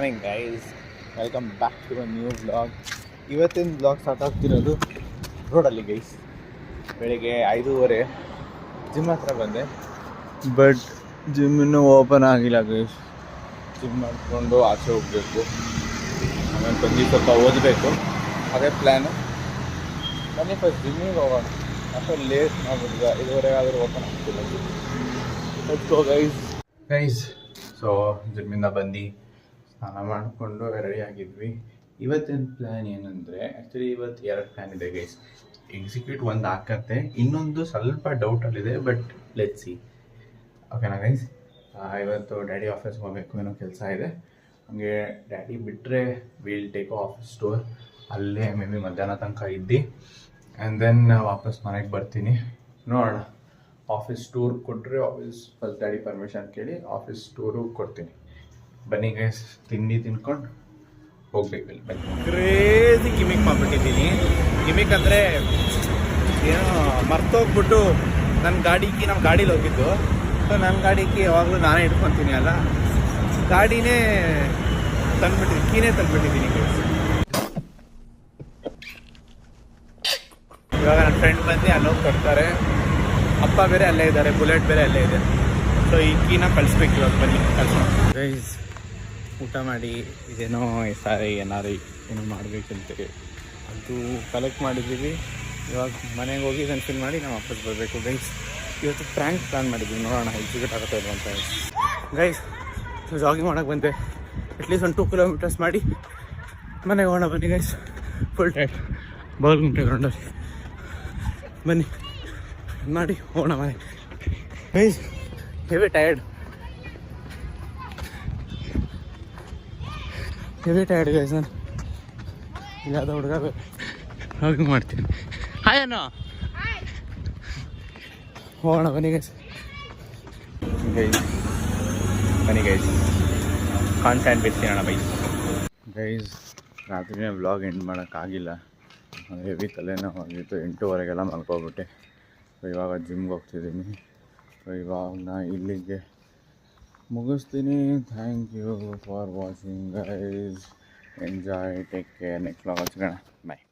Morning guys, welcome back to a new vlog. ಇವತ್ತಿನ vlog start ಆಗ್ತಿರೋದು ರೋಡಲ್ಲಿ guys. ಬೆಳಿಗ್ಗೆ 5:30 ಜಿಮ್ ಹತ್ರ ಬಂದೆ, ಬಟ್ ಜಿಮ್ ಇನ್ನೂ ಓಪನ್ ಆಗಿಲ್ಲ ಗೈಸ್. ಜಿಮ್ ಮಾಡಿಕೊಂಡು ಆಚೆ ಹೋಗಬೇಕು, ಆಮೇಲೆ ಬಂದು ಸ್ವಲ್ಪ ಓದಬೇಕು, ಅದೇ ಪ್ಲ್ಯಾನು. ಬನ್ನಿ ಫಸ್ಟ್ ಜಿಮ್ಮಿಗೆ ಹೋಗೋಣ. ಅಷ್ಟು ಲೇಟ್ ಮಾಡ್ಬಿಟ್ಟಿದೆ, 5:30 ಆದರೂ ಓಪನ್ ಆಗ್ತಿಲ್ಲ. Let's go guys. ಸೊ ಜಿಮ್ಮಿಂದ ಬಂದು ಸ್ನಾನ ಮಾಡಿಕೊಂಡು ರೆಡಿ ಆಗಿದ್ವಿ. ಇವತ್ತಿನ ಪ್ಲ್ಯಾನ್ ಏನಂದರೆ, ಆ್ಯಕ್ಚುಲಿ ಇವತ್ತು 2 ಪ್ಲ್ಯಾನ್ ಇದೆ ಗೈಸ್. ಎಕ್ಸಿಕ್ಯೂಟ್ ಒಂದು ಹಾಕತ್ತೆ, ಇನ್ನೊಂದು ಸ್ವಲ್ಪ ಡೌಟಲ್ಲಿದೆ, ಬಟ್ ಲೆಟ್ಸ್ ಸಿ. ಓಕೆನಾ ಗೈಸ್? ಇವತ್ತು ಡ್ಯಾಡಿ ಆಫೀಸ್ಗೆ ಹೋಗಬೇಕು, ಏನೋ ಕೆಲಸ ಇದೆ. ಹಾಗೆ ಡ್ಯಾಡಿ ಬಿಟ್ಟರೆ ವಿಲ್ ಟೇಕ್ ಆಫೀಸ್ ಟೂರ್. ಅಲ್ಲೇ ಮೇ ಬಿ ಮಧ್ಯಾಹ್ನ ತನಕ ಇದ್ದು ಆ್ಯಂಡ್ ದೆನ್ ವಾಪಸ್ ಮನೆಗೆ ಬರ್ತೀನಿ. ನೋಡೋಣ, ಆಫೀಸ್ ಟೂರ್ ಕೊಟ್ಟರೆ ಆಫೀಸ್ ಫಸ್ಟ್ ಡ್ಯಾಡಿ ಪರ್ಮಿಷನ್ ಕೇಳಿ ಆಫೀಸ್ ಟೂರು ಕೊಡ್ತೀನಿ. ಬನ್ನಿ ಗೈಸ್, ತಿಂಡಿ ತಿನ್ಕೊಂಡು ಹೋಗ್ಬೇಕು. ಇಲ್ಲಿ ಬನ್ನಿ. Crazy gimmick ಮಾಡಿಬಿಟ್ಟಿದ್ದೀನಿ. ಗಿಮಿಕ್ ಅಂದರೆ ಏನೋ ಮರ್ತೋಗ್ಬಿಟ್ಟು ನಮ್ಮ ಗಾಡೀಲಿ ಹೋಗಿದ್ದು. ಸೊ ನನ್ನ ಗಾಡಿಗೆ ಯಾವಾಗಲೂ ನಾನೇ ಇಟ್ಕೊತೀನಿ ಅಲ್ಲ, ಗಾಡಿನೇ ಕೀನೇ ತಂದುಬಿಟ್ಟಿದ್ದೀನಿ ಗೈಸ್. ಇವಾಗ ನನ್ನ ಫ್ರೆಂಡ್ ಬಂದು ಅಲ್ಲೋಗಿ ಕೊಡ್ತಾರೆ. ಅಪ್ಪ ಬೇರೆ ಅಲ್ಲೇ ಇದ್ದಾರೆ, ಬುಲೆಟ್ ಬೇರೆ ಅಲ್ಲೇ ಇದೆ. ಸೊ ಈ ಕೀನ ಕಳಿಸ್ಬೇಕು ಇವಾಗ. ಬನ್ನಿ ಕಳಿಸೋಣ ಗೈಸ್. ಊಟ ಮಾಡಿ ಇದೇನೋ SRI NRI ಏನೋ ಮಾಡಬೇಕಂತೆ, ಅದು ಕಲೆಕ್ಟ್ ಮಾಡಿದ್ದೀವಿ. ಇವಾಗ ಮನೆಗೆ ಹೋಗಿ ಇದನ್ನು ಫಿಲ್ ಮಾಡಿ ನಾವು ವಾಪಸ್ ಬರಬೇಕು ಗೈಸ್. ಇವತ್ತು ಪ್ರ್ಯಾಂಕ್ ಪ್ಲ್ಯಾನ್ ಮಾಡಿದ್ದೀವಿ, ನೋಡೋಣ ಎಕ್ಸಿಕ್ಯೂಟ್ ಆಗುತ್ತೆ ಇಲ್ಲ ಅಂತ ಗೈಸ್. ಜಾಗಿಂಗ್ ಮಾಡೋಕ್ಕೆ ಬಂದೆ, ಅಟ್ಲೀಸ್ಟ್ ಒಂದು 2 ಕಿಲೋಮೀಟರ್ಸ್ ಮಾಡಿ ಮನೆಗೆ ಹೋಗೋಣ. ಬನ್ನಿ ಗೈಸ್, ಫುಲ್ ಟೈಟ್ ಬಾಲ್ಗುಂಟೆ ಗ್ರೌಂಡಲ್ಲಿ ಬನ್ನಿ ಮಾಡಿ ಹೋಗೋಣ ಮನೆ ಗೈಸ್. Heavy tired guys. ನಾನು ಯಾವುದೋ ಹುಡುಗ ಹಾಗೆ ಮಾಡ್ತೀನಿ. ಹಾಯ್ ಅನ್ನೋ, ಹೋಗೋಣ ಬನ್ನಿ ಗೈಸ್. ಬನ್ನಿ ಗೈಸ್, ಕಾನ್ಫಿಡೆಂಟ್ ಬಿಡ್ತೀನಿ ಗೈಸ್. ರಾತ್ರಿನೇ ವ್ಲಾಗ್ ಎಂಡ್ ಮಾಡೋಕ್ಕಾಗಿಲ್ಲ, ಹೆವಿ ತಲೆನೋವಾಗಿತ್ತು. 8:30 ಮಲ್ಕೊಬಿಟ್ಟೆ. ಸೊ ಇವಾಗ ಜಿಮ್ಗೆ ಹೋಗ್ತಿದ್ದೀನಿ. ಸೊ ಇವಾಗ ನಾನು ಇಲ್ಲಿಗೆ ಮುಗಿಸ್ತೀನಿ. Thank you for watching guys. Enjoy, take care. Next vlog ಹಚ್ಕೋಣ. ಬಾಯ್.